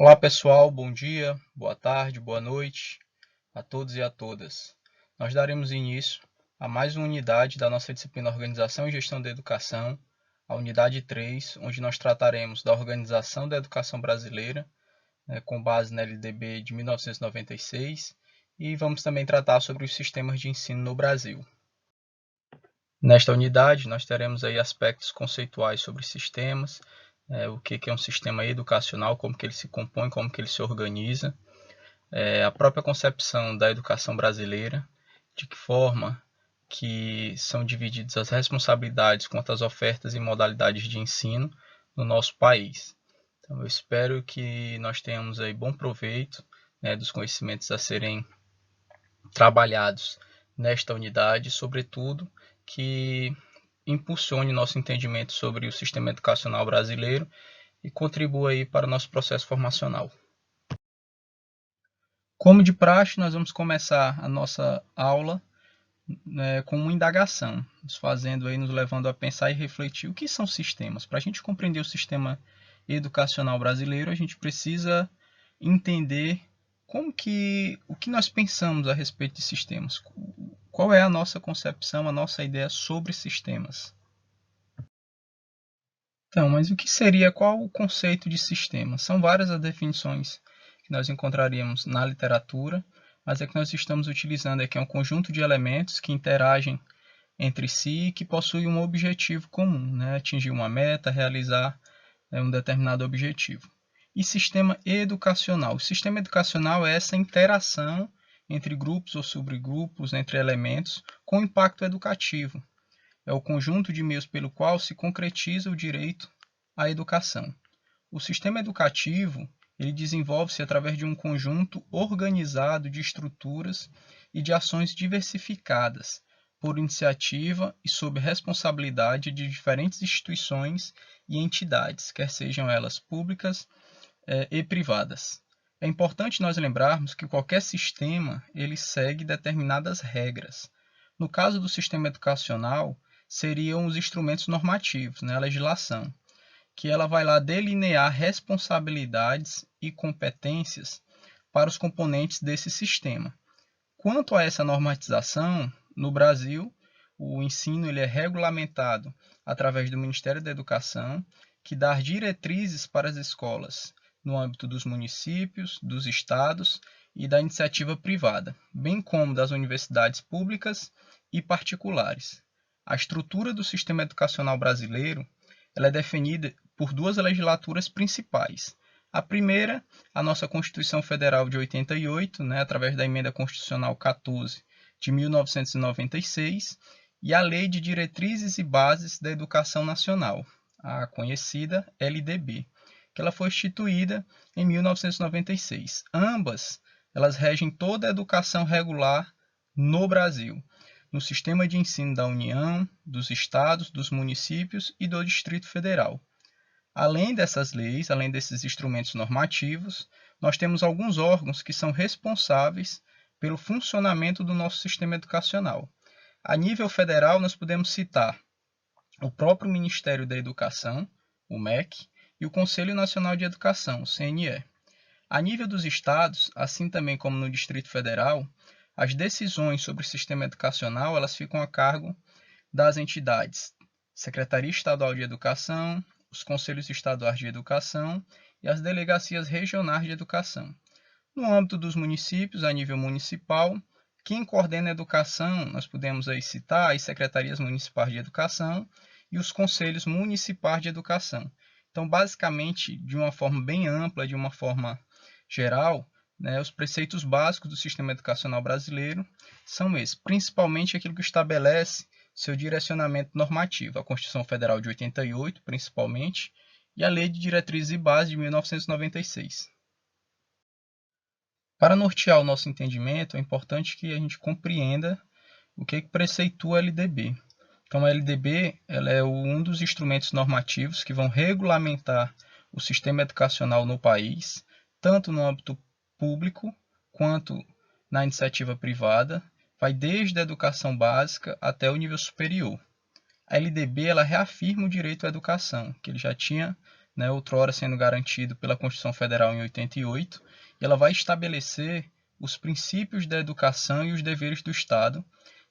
Olá pessoal, bom dia, boa tarde, boa noite a todos e a todas. Nós daremos início a mais uma unidade da nossa disciplina Organização e Gestão da Educação, a unidade 3, onde nós trataremos da organização da educação brasileira, com base na LDB de 1996, e vamos também tratar sobre os sistemas de ensino no Brasil. Nesta unidade, nós teremos aí aspectos conceituais sobre sistemas, o que é um sistema educacional, como que ele se compõe, como que ele se organiza, a própria concepção da educação brasileira, de que forma que são divididas as responsabilidades quanto às ofertas e modalidades de ensino no nosso país. Então, eu espero que nós tenhamos aí bom proveito, dos conhecimentos a serem trabalhados nesta unidade, sobretudo que impulsione nosso entendimento sobre o sistema educacional brasileiro e contribua aí para o nosso processo formacional. Como de praxe, nós vamos começar a nossa aula com uma indagação, nos levando a pensar e refletir o que são sistemas. Para a gente compreender o sistema educacional brasileiro, a gente precisa entender o que nós pensamos a respeito de sistemas. Qual é a nossa concepção, a nossa ideia sobre sistemas? Então, mas qual o conceito de sistema? São várias as definições que nós encontraríamos na literatura, mas a que nós estamos utilizando aqui é um conjunto de elementos que interagem entre si e que possuem um objetivo comum, atingir uma meta, realizar um determinado objetivo. E sistema educacional. O sistema educacional é essa interação entre grupos ou subgrupos, entre elementos, com impacto educativo. É o conjunto de meios pelo qual se concretiza o direito à educação. O sistema educativo ele desenvolve-se através de um conjunto organizado de estruturas e de ações diversificadas, por iniciativa e sob responsabilidade de diferentes instituições e entidades, quer sejam elas públicas e privadas. É importante nós lembrarmos que qualquer sistema ele segue determinadas regras. No caso do sistema educacional, seriam os instrumentos normativos, a legislação, que ela vai lá delinear responsabilidades e competências para os componentes desse sistema. Quanto a essa normatização, no Brasil, o ensino ele é regulamentado através do Ministério da Educação, que dá diretrizes para as escolas no âmbito dos municípios, dos estados e da iniciativa privada, bem como das universidades públicas e particulares. A estrutura do sistema educacional brasileiro ela é definida por duas legislaturas principais. A primeira, a nossa Constituição Federal de 88, através da Emenda Constitucional 14 de 1996, e a Lei de Diretrizes e Bases da Educação Nacional, a conhecida LDB, que ela foi instituída em 1996. Ambas, elas regem toda a educação regular no Brasil, no sistema de ensino da União, dos estados, dos municípios e do Distrito Federal. Além dessas leis, além desses instrumentos normativos, nós temos alguns órgãos que são responsáveis pelo funcionamento do nosso sistema educacional. A nível federal, nós podemos citar o próprio Ministério da Educação, o MEC, e o Conselho Nacional de Educação, o CNE. A nível dos estados, assim também como no Distrito Federal, as decisões sobre o sistema educacional elas ficam a cargo das entidades Secretaria Estadual de Educação, os Conselhos Estaduais de Educação e as Delegacias Regionais de Educação. No âmbito dos municípios, a nível municipal, quem coordena a educação, nós podemos aí citar as Secretarias Municipais de Educação e os Conselhos Municipais de Educação. Então, basicamente, de uma forma bem ampla, de uma forma geral, os preceitos básicos do sistema educacional brasileiro são esses, principalmente aquilo que estabelece seu direcionamento normativo, a Constituição Federal de 88, principalmente, e a Lei de Diretrizes e Bases de 1996. Para nortear o nosso entendimento, é importante que a gente compreenda o que preceitua a LDB. Então, a LDB ela é um dos instrumentos normativos que vão regulamentar o sistema educacional no país, tanto no âmbito público quanto na iniciativa privada, vai desde a educação básica até o nível superior. A LDB ela reafirma o direito à educação, que ele já tinha né, outrora sendo garantido pela Constituição Federal em 88, e ela vai estabelecer os princípios da educação e os deveres do Estado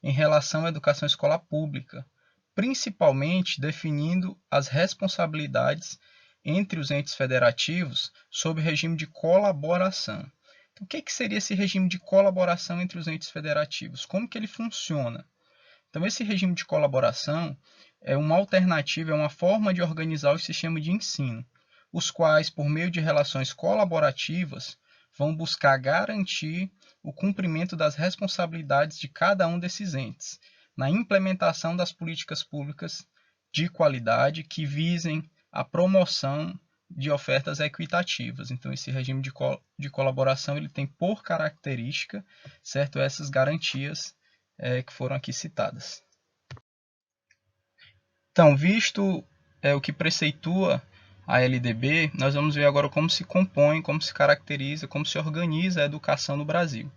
em relação à educação escolar pública, principalmente definindo as responsabilidades entre os entes federativos sob regime de colaboração. Então, o que seria esse regime de colaboração entre os entes federativos? Como que ele funciona? Então, esse regime de colaboração é uma alternativa, é uma forma de organizar o sistema de ensino, os quais, por meio de relações colaborativas, vão buscar garantir o cumprimento das responsabilidades de cada um desses entes, na implementação das políticas públicas de qualidade que visem a promoção de ofertas equitativas. Então, esse regime de colaboração ele tem por característica, certo, essas garantias que foram aqui citadas. Então, visto o que preceitua a LDB, nós vamos ver agora como se compõe, como se caracteriza, como se organiza a educação no Brasil.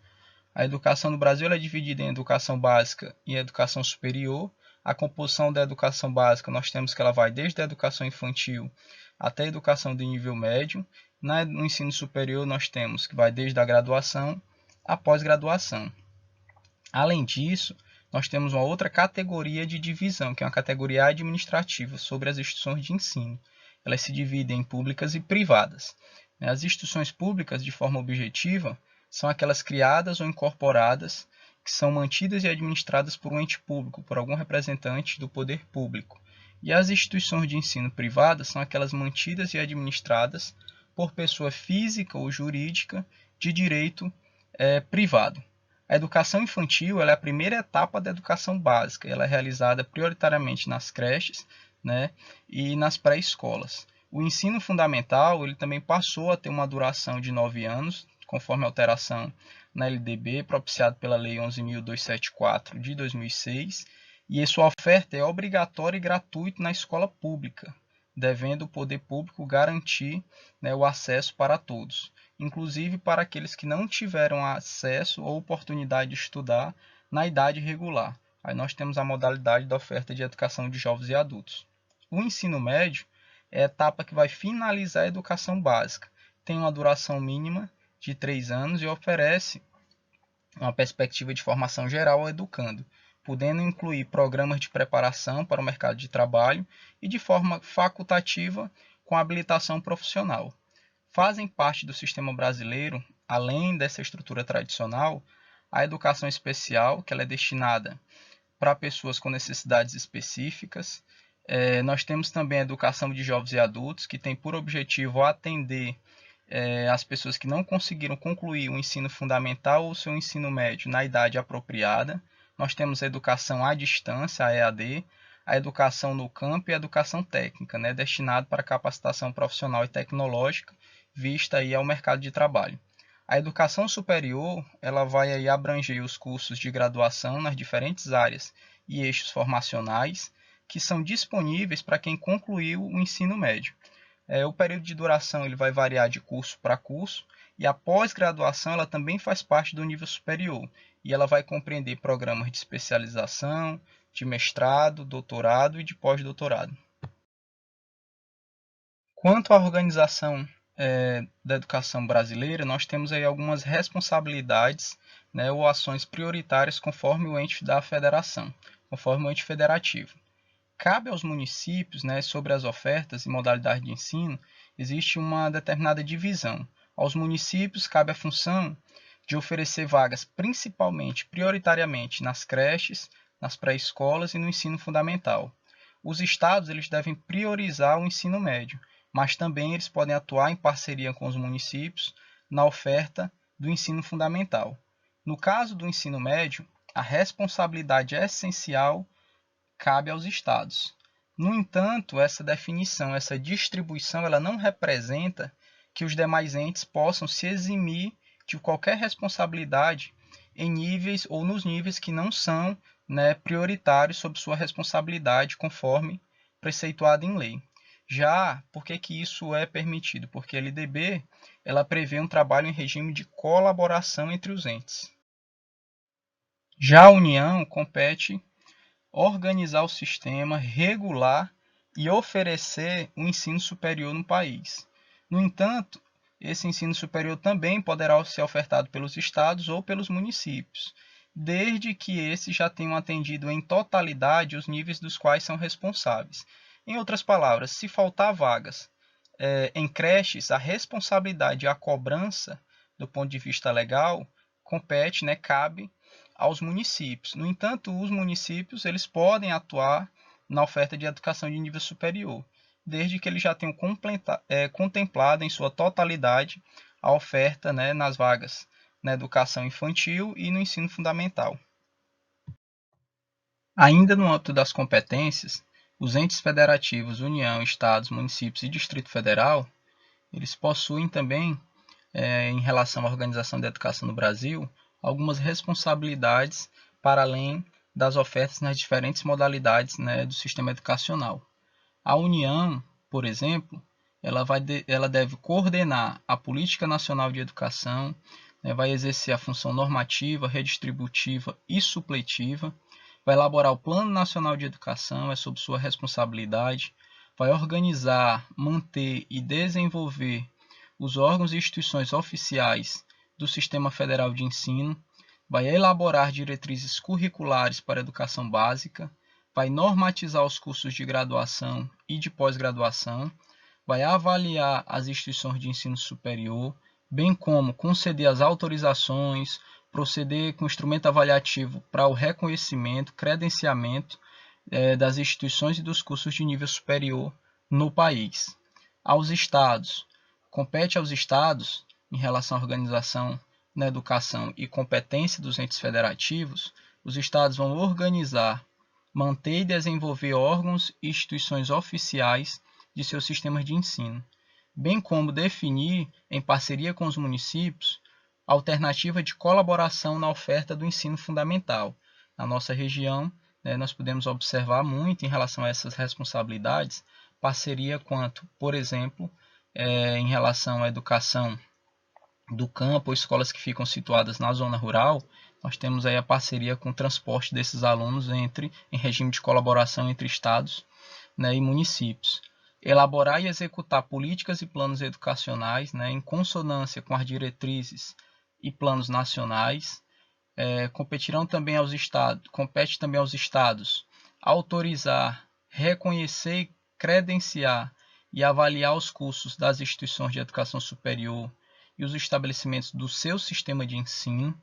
A educação no Brasil é dividida em educação básica e educação superior. A composição da educação básica, nós temos que ela vai desde a educação infantil até a educação de nível médio. No ensino superior, nós temos que vai desde a graduação à pós-graduação. Além disso, nós temos uma outra categoria de divisão, que é uma categoria administrativa sobre as instituições de ensino. Elas se dividem em públicas e privadas. As instituições públicas, de forma objetiva, são aquelas criadas ou incorporadas que são mantidas e administradas por um ente público, por algum representante do poder público. E as instituições de ensino privadas são aquelas mantidas e administradas por pessoa física ou jurídica de direito privado. A educação infantil ela é a primeira etapa da educação básica. Ela é realizada prioritariamente nas creches, né, e nas pré-escolas. O ensino fundamental ele também passou a ter uma duração de 9 anos, conforme a alteração na LDB, propiciado pela Lei 11.274 de 2006, e sua oferta é obrigatória e gratuita na escola pública, devendo o poder público garantir, né, o acesso para todos, inclusive para aqueles que não tiveram acesso ou oportunidade de estudar na idade regular. Aí nós temos a modalidade da oferta de educação de jovens e adultos. O ensino médio é a etapa que vai finalizar a educação básica. Tem uma duração mínima de 3 anos e oferece uma perspectiva de formação geral ao educando, podendo incluir programas de preparação para o mercado de trabalho e de forma facultativa com habilitação profissional. Fazem parte do sistema brasileiro, além dessa estrutura tradicional, a educação especial, que ela é destinada para pessoas com necessidades específicas. Nós temos também a educação de jovens e adultos, que tem por objetivo atender as pessoas que não conseguiram concluir o ensino fundamental ou o seu ensino médio na idade apropriada. Nós temos a educação à distância, a EAD, a educação no campo e a educação técnica, né, destinada para capacitação profissional e tecnológica, vista aí ao mercado de trabalho. A educação superior ela vai aí abranger os cursos de graduação nas diferentes áreas e eixos formacionais que são disponíveis para quem concluiu o ensino médio. O período de duração ele vai variar de curso para curso e a pós-graduação ela também faz parte do nível superior e ela vai compreender programas de especialização, de mestrado, doutorado e de pós-doutorado. Quanto à organização da educação brasileira, nós temos aí algumas responsabilidades, né, ou ações prioritárias conforme o ente da federação, conforme o ente federativo. Cabe aos municípios, né, sobre as ofertas e modalidades de ensino, existe uma determinada divisão. Aos municípios cabe a função de oferecer vagas principalmente, prioritariamente, nas creches, nas pré-escolas e no ensino fundamental. Os estados eles devem priorizar o ensino médio, mas também eles podem atuar em parceria com os municípios na oferta do ensino fundamental. No caso do ensino médio, a responsabilidade essencial cabe aos estados. No entanto, essa definição, essa distribuição, ela não representa que os demais entes possam se eximir de qualquer responsabilidade em níveis ou nos níveis que não são, né, prioritários sob sua responsabilidade, conforme preceituado em lei. Já, por que isso é permitido? Porque a LDB ela prevê um trabalho em regime de colaboração entre os entes. Já a União compete organizar o sistema, regular e oferecer um ensino superior no país. No entanto, esse ensino superior também poderá ser ofertado pelos estados ou pelos municípios, desde que esses já tenham atendido em totalidade os níveis dos quais são responsáveis. Em outras palavras, se faltar vagas em creches, a responsabilidade e a cobrança, do ponto de vista legal, compete, cabe aos municípios. No entanto, os municípios eles podem atuar na oferta de educação de nível superior, desde que eles já tenham contemplado em sua totalidade a oferta nas vagas na educação infantil e no ensino fundamental. Ainda no âmbito das competências, os entes federativos, União, Estados, Municípios e Distrito Federal, eles possuem também, em relação à organização da educação no Brasil, algumas responsabilidades para além das ofertas nas diferentes modalidades do sistema educacional. A União, por exemplo, ela deve coordenar a Política Nacional de Educação, vai exercer a função normativa, redistributiva e supletiva, vai elaborar o Plano Nacional de Educação, é sob sua responsabilidade, vai organizar, manter e desenvolver os órgãos e instituições oficiais do Sistema Federal de Ensino, vai elaborar diretrizes curriculares para a educação básica, vai normatizar os cursos de graduação e de pós-graduação, vai avaliar as instituições de ensino superior, bem como conceder as autorizações, proceder com instrumento avaliativo para o reconhecimento, credenciamento das instituições e dos cursos de nível superior no país. Aos estados, compete aos estados, em relação à organização na educação e competência dos entes federativos, os estados vão organizar, manter e desenvolver órgãos e instituições oficiais de seus sistemas de ensino, bem como definir, em parceria com os municípios, alternativa de colaboração na oferta do ensino fundamental. Na nossa região, nós podemos observar muito em relação a essas responsabilidades, parceria quanto, por exemplo, em relação à educação do campo ou escolas que ficam situadas na zona rural, nós temos aí a parceria com o transporte desses alunos em regime de colaboração entre estados e municípios. Elaborar e executar políticas e planos educacionais em consonância com as diretrizes e planos nacionais. Compete também aos estados autorizar, reconhecer, credenciar e avaliar os cursos das instituições de educação superior e os estabelecimentos do seu sistema de ensino,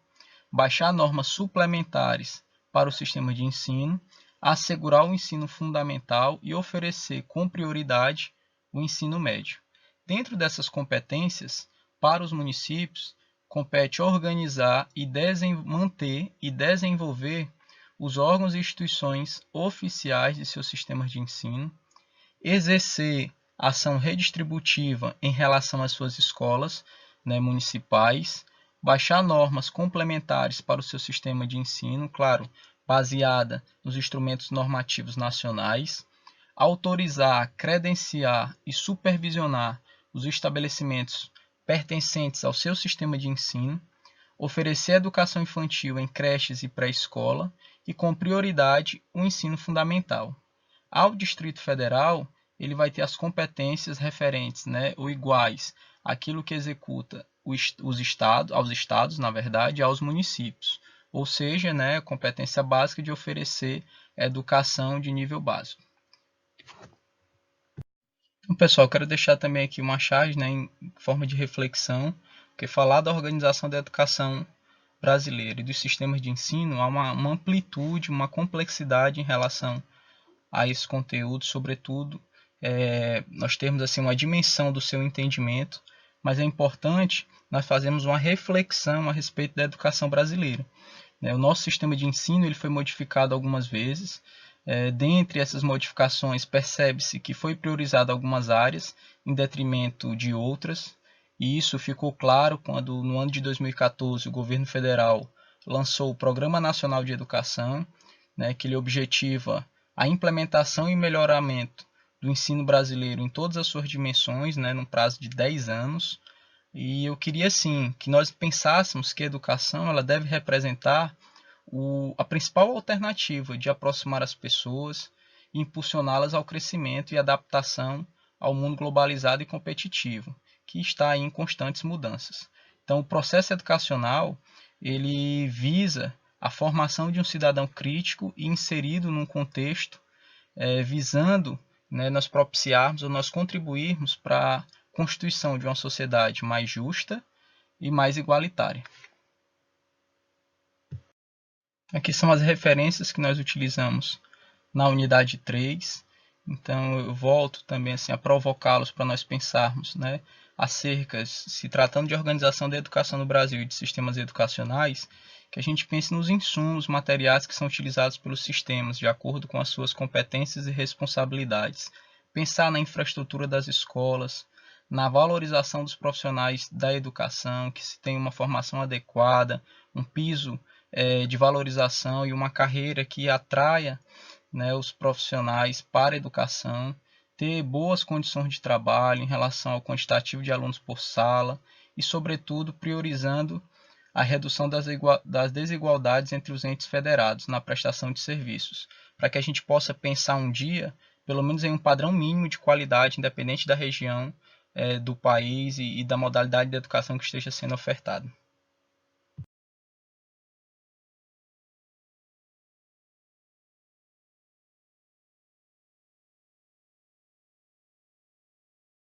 baixar normas suplementares para o sistema de ensino, assegurar o ensino fundamental e oferecer com prioridade o ensino médio. Dentro dessas competências, para os municípios, compete organizar e manter e desenvolver os órgãos e instituições oficiais de seus sistemas de ensino, exercer ação redistributiva em relação às suas escolas municipais, baixar normas complementares para o seu sistema de ensino, claro, baseada nos instrumentos normativos nacionais, autorizar, credenciar e supervisionar os estabelecimentos pertencentes ao seu sistema de ensino, oferecer educação infantil em creches e pré-escola e, com prioridade, o ensino fundamental. Ao Distrito Federal, ele vai ter as competências referentes ou iguais àquilo que executa aos estados, na verdade, e aos municípios. Ou seja, a competência básica de oferecer educação de nível básico. Então, pessoal, quero deixar também aqui uma charge em forma de reflexão, porque falar da organização da educação brasileira e dos sistemas de ensino há uma amplitude, uma complexidade em relação a esse conteúdo, sobretudo nós temos assim uma dimensão do seu entendimento, mas é importante nós fazermos uma reflexão a respeito da educação brasileira. O nosso sistema de ensino ele foi modificado algumas vezes. Dentre essas modificações, percebe-se que foi priorizado algumas áreas em detrimento de outras, e isso ficou claro quando, no ano de 2014, o governo federal lançou o Programa Nacional de Educação, que ele objetiva a implementação e melhoramento do ensino brasileiro em todas as suas dimensões, num prazo de 10 anos. E eu queria, sim, que nós pensássemos que a educação ela deve representar a principal alternativa de aproximar as pessoas e impulsioná-las ao crescimento e adaptação ao mundo globalizado e competitivo, que está em constantes mudanças. Então, o processo educacional ele visa a formação de um cidadão crítico e inserido num contexto visando nós propiciarmos ou nós contribuirmos para a constituição de uma sociedade mais justa e mais igualitária. Aqui são as referências que nós utilizamos na unidade 3. Então eu volto também assim, a provocá-los para nós pensarmos acerca, se tratando de organização da educação no Brasil e de sistemas educacionais, que a gente pense nos insumos materiais que são utilizados pelos sistemas, de acordo com as suas competências e responsabilidades. Pensar na infraestrutura das escolas, na valorização dos profissionais da educação, que se tenha uma formação adequada, um piso de valorização e uma carreira que atraia os profissionais para a educação, ter boas condições de trabalho em relação ao quantitativo de alunos por sala e, sobretudo, priorizando a redução das desigualdades entre os entes federados na prestação de serviços, para que a gente possa pensar um dia, pelo menos em um padrão mínimo de qualidade, independente da região do país e da modalidade de educação que esteja sendo ofertada.